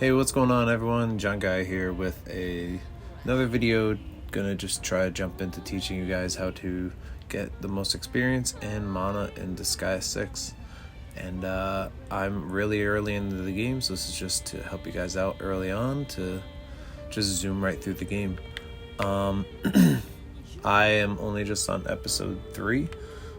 Hey, what's going on, everyone? John Guy here with another video. Gonna just try to jump into teaching you guys how to get the most experience in mana in Disgaea 6. And I'm really early into the game, so this is just to help you guys out early on to just zoom right through the game. I am only just on episode 3,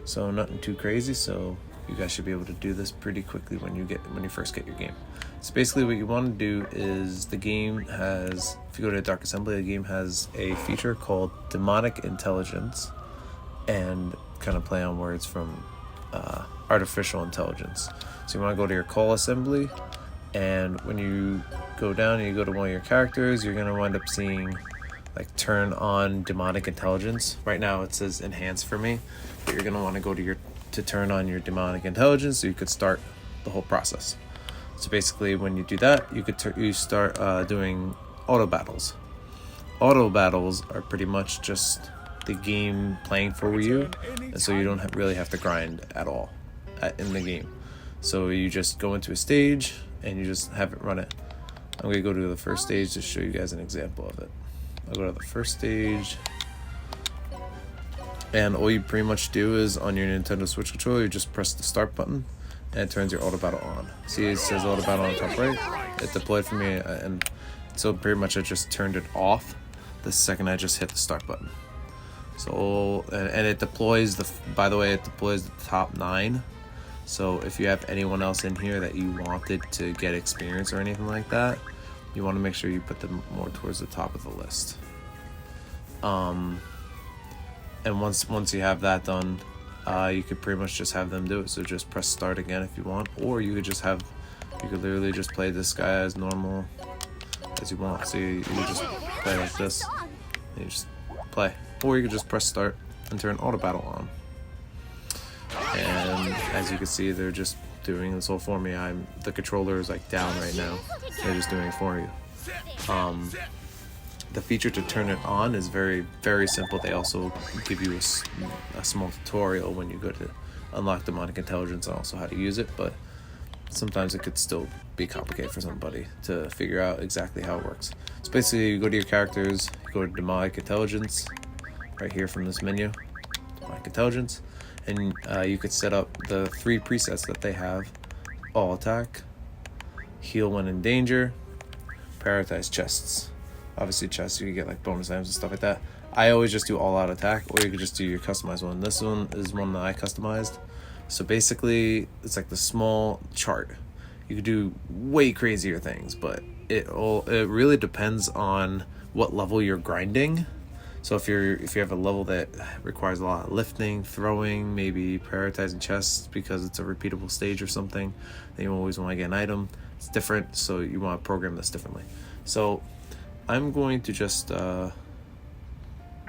so nothing too crazy, so you guys should be able to do this pretty quickly when you first get your game. So basically what you want to do is the game has, if you go to Dark Assembly, the game has a feature called demonic intelligence, and kind of play on words from artificial intelligence. So you want to go to your call assembly, and when you go down and you go to one of your characters, you're going to wind up seeing like turn on demonic intelligence. Right now it says enhance for me, but you're going to want to go to turn on your demonic intelligence so you could start the whole process. So basically when you do that, you start doing auto battles. Auto battles are pretty much just the game playing for you, and so you don't really have to grind at all in the game. So you just go into a stage and you just have it run it. I'm going to go to the first stage to show you guys an example of it. I'll go to the first stage, and all you pretty much do is on your Nintendo Switch controller, you just press the start button and it turns your auto battle on. See, it says auto battle on the top right. It deployed for me, and so pretty much I just turned it off the second I just hit the start button. So and it deploys by the way, it deploys the top 9. So if you have anyone else in here that you wanted to get experience or anything like that, you want to make sure you put them more towards the top of the list. And once you have that done, you could pretty much just have them do it. So just press start again if you want, or you could literally just play this guy as normal as you want. So you just play like this, and you just play, or you could just press start and turn auto battle on. And as you can see, they're just doing this all for me. The controller is like down right now. They're just doing it for you. The feature to turn it on is very, very simple. They also give you a small tutorial when you go to unlock demonic intelligence and also how to use it, but sometimes it could still be complicated for somebody to figure out exactly how it works. So basically you go to your characters, you go to demonic intelligence right here from this menu, demonic intelligence, and you could set up the 3 presets that they have: all attack, heal when in danger, prioritize chests. Obviously chests, you can get like bonus items and stuff like that. I always just do all out attack, or you could just do your customized one. This one is one that I customized. So basically it's like the small chart. You could do way crazier things, but it really depends on what level you're grinding. So if you have a level that requires a lot of lifting, throwing, maybe prioritizing chests because it's a repeatable stage or something, then you always want to get an item. It's different, so you want to program this differently. So I'm going to just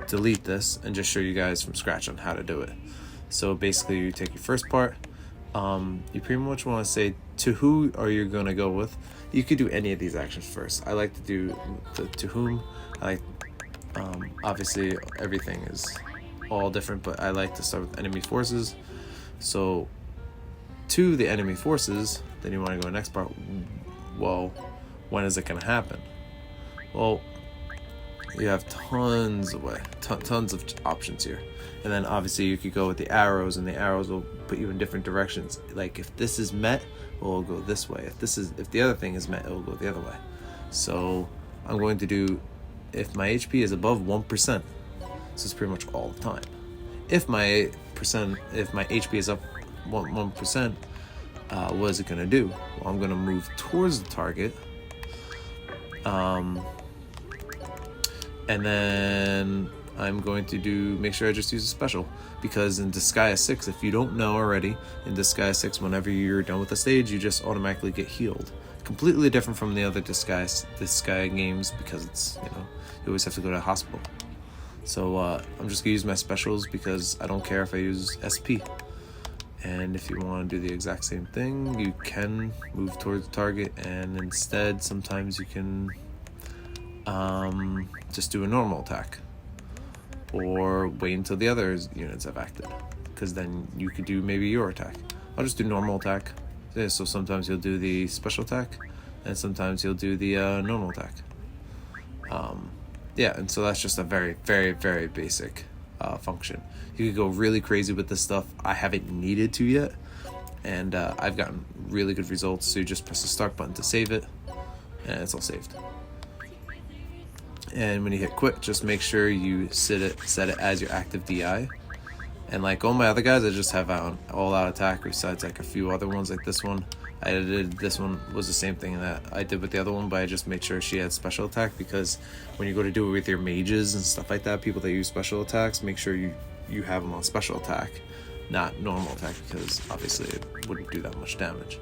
delete this and just show you guys from scratch on how to do it. So basically you take your first part, you pretty much want to say to who are you going to go with. You could do any of these actions first. I like to do the to whom. Obviously everything is all different, but I like to start with enemy forces. So to the enemy forces, then you want to go to the next part. Well, when is it going to happen? Well, you have tons of options here, and then obviously you could go with the arrows, and the arrows will put you in different directions. Like if this is met, well, it'll go this way. If the other thing is met, it'll go the other way. So I'm going to do, if my HP is above 1%, so it's pretty much all the time. If my HP is up 1%, what is it going to do? Well, I'm going to move towards the target, and then I'm going to make sure I just use a special, because in Disgaea 6, if you don't know already, in Disgaea 6, whenever you're done with the stage, you just automatically get healed. Completely different from the other Disgaea games, because it's, you always have to go to the hospital. So I'm just gonna use my specials because I don't care if I use SP. And if you want to do the exact same thing, you can move towards the target, and instead sometimes you can just do a normal attack, or wait until the other units have acted, because then you could do maybe your attack. I'll just do normal attack. So sometimes you'll do the special attack, and sometimes he'll do the normal attack. Yeah, and so that's just a very, very, very basic function. You could go really crazy with this stuff. I haven't needed to yet, and I've gotten really good results. So you just press the start button to save it, and it's all saved. And when you hit quit, just make sure you set it as your active DI. And like all my other guys, I just have all-out attack, besides like a few other ones like this one. I did this one was the same thing that I did with the other one, but I just made sure she had special attack, because when you go to do it with your mages and stuff like that, people that use special attacks, make sure you have them on special attack, not normal attack, because obviously it wouldn't do that much damage.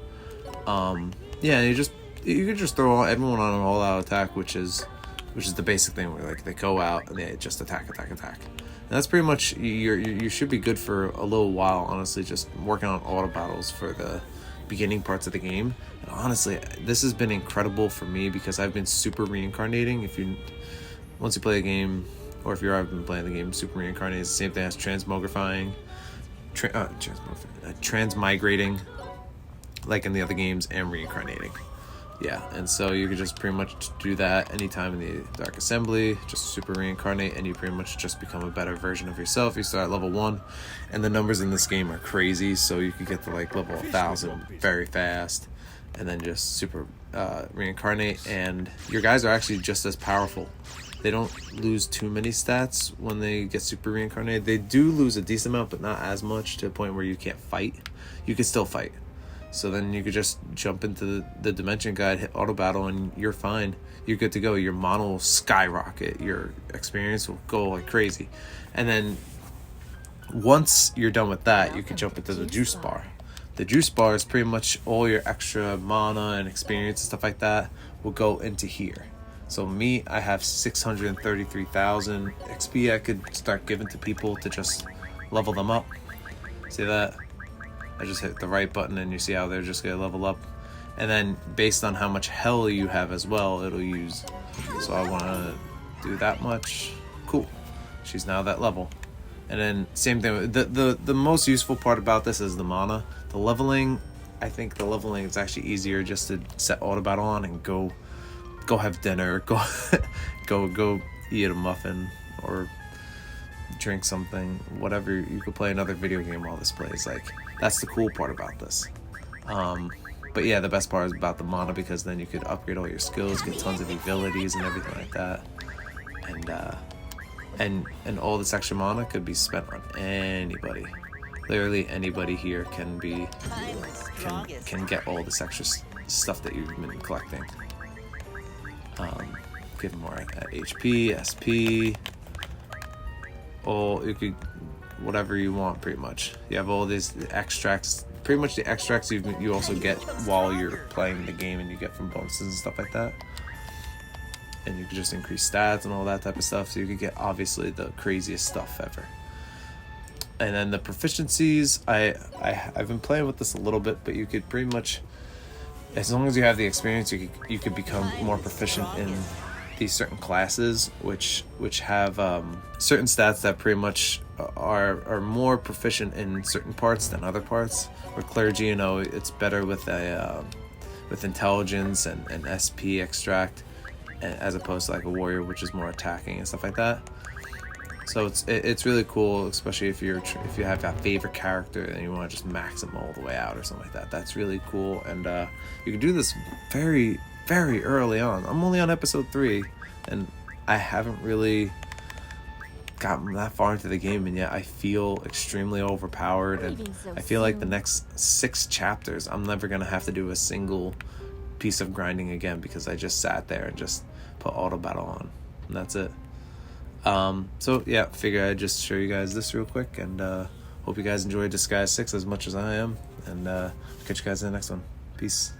Yeah, and you could just throw everyone on an all-out attack, which is the basic thing where like they go out and they just attack. And that's pretty much you should be good for a little while, honestly, just working on auto battles for the beginning parts of the game. And honestly, this has been incredible for me, because I've been super reincarnating. Once you play the game, or if you've ever been playing the game, super reincarnating is the same thing as transmogrifying, transmigrating, like in the other games, and reincarnating. Yeah, and so you could just pretty much do that anytime in the Dark Assembly, just super reincarnate, and you pretty much just become a better version of yourself. You start at level 1, and the numbers in this game are crazy, so you could get to like level 1000 very fast, and then just super reincarnate, and your guys are actually just as powerful. They don't lose too many stats when they get super reincarnated. They do lose a decent amount, but not as much, to a point where you can't fight. You can still fight. So then you could just jump into the Dimension Guide, hit auto battle, and you're fine. You're good to go. Your mana will skyrocket. Your experience will go like crazy. And then once you're done with that, you can jump into the Juice Bar. The Juice Bar is pretty much all your extra mana and experience and stuff like that will go into here. So me, I have 633,000 XP I could start giving to people to just level them up. See that? I just hit the right button, and you see how they're just gonna level up. And then based on how much hell you have as well, it'll use. So I want to do that much. Cool. She's now that level. And then same thing. The most useful part about this is the mana. The leveling, I think the leveling is actually easier, just to set auto battle on and go have dinner, go eat a muffin or drink something, whatever. You could play another video game while this plays. Like, that's the cool part about this. But yeah, the best part is about the mana, because then you could upgrade all your skills, get tons of abilities and everything like that. And all this extra mana could be spent on anybody. Literally anybody here can get all this extra stuff that you've been collecting. Give them more HP, SP, you could, whatever you want, pretty much. You have all these extracts, pretty much the extracts you also get while you're playing the game, and you get from bonuses and stuff like that. And you could just increase stats and all that type of stuff, so you could get obviously the craziest stuff ever. And then the proficiencies, I've been playing with this a little bit, but you could pretty much, as long as you have the experience, you could become more proficient in these certain classes, which have certain stats that pretty much are more proficient in certain parts than other parts. Or clergy, it's better with intelligence and SP extract, as opposed to like a warrior, which is more attacking and stuff like that. So it's really cool, especially if you have that favorite character and you want to just max them all the way out or something like that. That's really cool, and you can do this very, very early on. I'm only on episode 3, and I haven't really gotten that far into the game, and yet I feel extremely overpowered, and I feel like the next 6 chapters I'm never gonna have to do a single piece of grinding again, because I just sat there and just put auto battle on, and that's it. So yeah, figure I'd just show you guys this real quick, and hope you guys enjoyed Disgaea 6 as much as I am, and catch you guys in the next one. Peace.